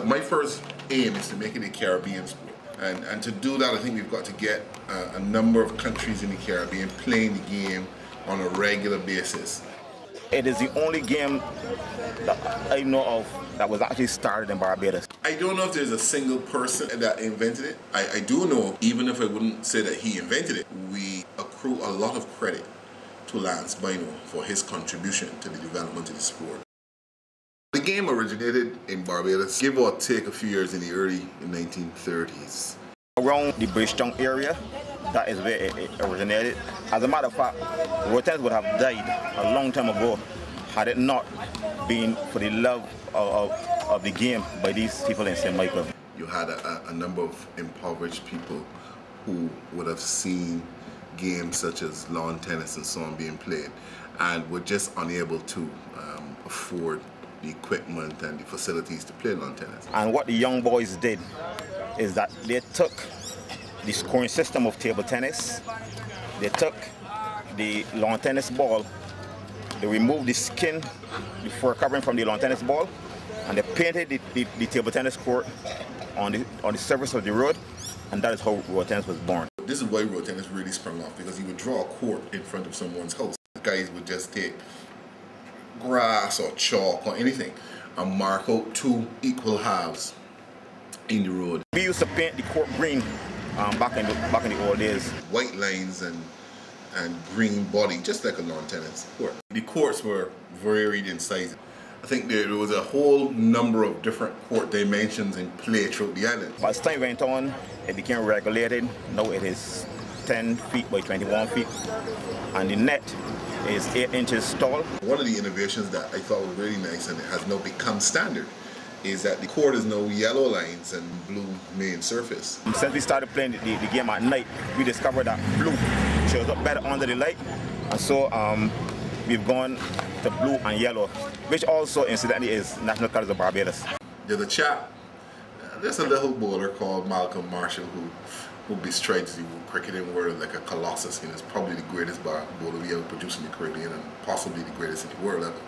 My first aim is to make it a Caribbean sport. And to do that, I think we've got to get a number of countries in the Caribbean playing the game on a regular basis. It is the only game that I know of that was actually started in Barbados. I don't know if there's a single person that invented it. I do know, even if I wouldn't say that he invented it, we accrue a lot of credit to Lance Bino for his contribution to the development of the sport. The game originated in Barbados, give or take a few years in the early 1930s. Around the Bridgetown area, that is where it originated. As a matter of fact, road tennis would have died a long time ago had it not been for the love of the game by these people in St. Michael. You had a number of impoverished people who would have seen games such as lawn tennis and so on being played and were just unable to afford the equipment and the facilities to play lawn tennis. And what the young boys did is that they took the scoring system of table tennis, they took the lawn tennis ball, they removed the skin, the fur covering from the lawn tennis ball, and they painted the table tennis court on the surface of the road, and that is how road tennis was born. This is why road tennis really sprung off, because you would draw a court in front of someone's house. The guys would just take grass or chalk or anything and mark out two equal halves in the road. We used to paint the court green back in the old days. White lines and green body, just like a lawn tennis court. The courts were varied in size. I think there was a whole number of different court dimensions in play throughout the island. As time went on, it became regulated. Now it is 10 feet by 21 feet, and the net is 8 inches tall. One of the innovations that I thought was really nice, and it has now become standard, is that the court is now yellow lines and blue main surface. Since we started playing the game at night, we discovered that blue shows up better under the light, and so we've gone to blue and yellow, which also incidentally is national colors of Barbados. There's a chap, there's a little bowler called Malcolm Marshall who bestrides the cricketing world like a colossus. He is probably the greatest bowler we ever produced in the Caribbean and possibly the greatest in the world ever.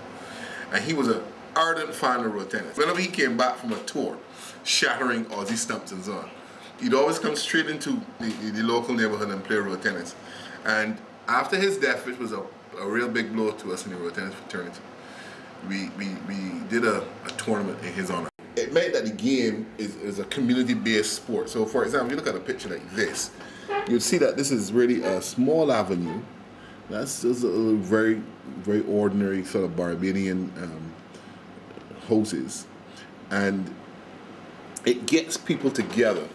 And he was an ardent fan of road tennis. Whenever he came back from a tour, shattering Aussie stumps and so on, he'd always come straight into the local neighborhood and play road tennis. And after his death, which was a real big blow to us in the road tennis fraternity, we did a tournament in his honor. It meant that the game is a community-based sport. So, for example, if you look at a picture like this, you'll see that this is really a small avenue. That's just a very, very ordinary sort of Barbadian houses, and it gets people together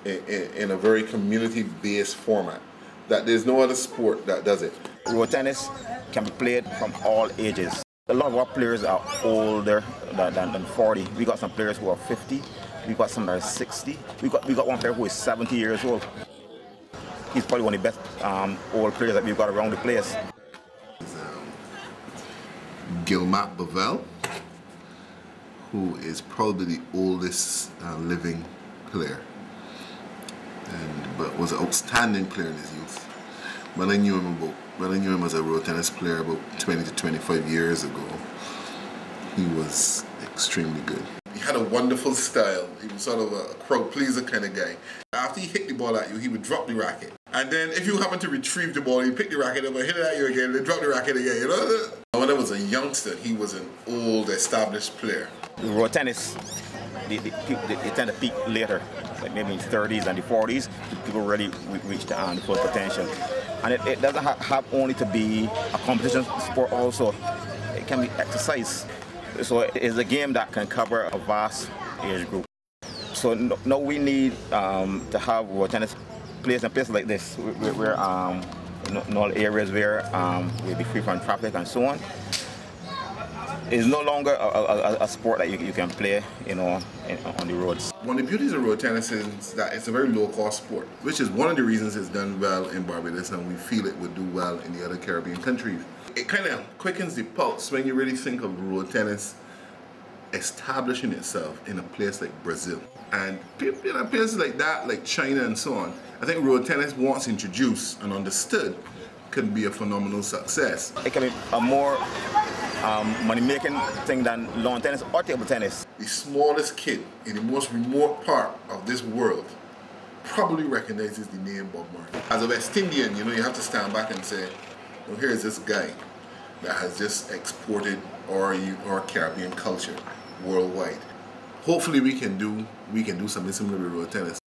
in a very community-based format. That there's no other sport that does it. Road tennis can be played from all ages. A lot of our players are older than 40. We got some players who are 50. We got some that are 60. We got one player who is 70 years old. He's probably one of the best old players that we've got around the place. Gilmat Bavell, who is probably the oldest living player, but was an outstanding player in his youth. When I knew him as a road tennis player about 20 to 25 years ago, he was extremely good. He had a wonderful style. He was sort of a crowd pleaser kind of guy. After he hit the ball at you, he would drop the racket. And then if you happen to retrieve the ball, he'd pick the racket up and hit it at you again, and then drop the racket again, you know? When I was a youngster, he was an old, established player. Road tennis, they tend to peak later, like maybe in the 30s and the 40s. People really reach the full potential. And it doesn't have only to be a competition sport also. It can be exercise. So it is a game that can cover a vast age group. So now we need to have road tennis players in places like this, where in all areas where we'll be free from traffic and so on. It's no longer a sport that you can play, on the roads. One of the beauties of road tennis is that it's a very low-cost sport, which is one of the reasons it's done well in Barbados, and we feel it would do well in the other Caribbean countries. It kind of quickens the pulse when you really think of road tennis establishing itself in a place like Brazil. And places like that, like China and so on, I think road tennis, once introduced and understood, can be a phenomenal success. It can be a more money-making thing than lawn tennis or table tennis. the smallest kid in the most remote part of this world probably recognizes the name Bob Marley. As a West Indian, you have to stand back and say, well, here's this guy that has just exported our Caribbean culture worldwide. Hopefully we can do something similar with road tennis.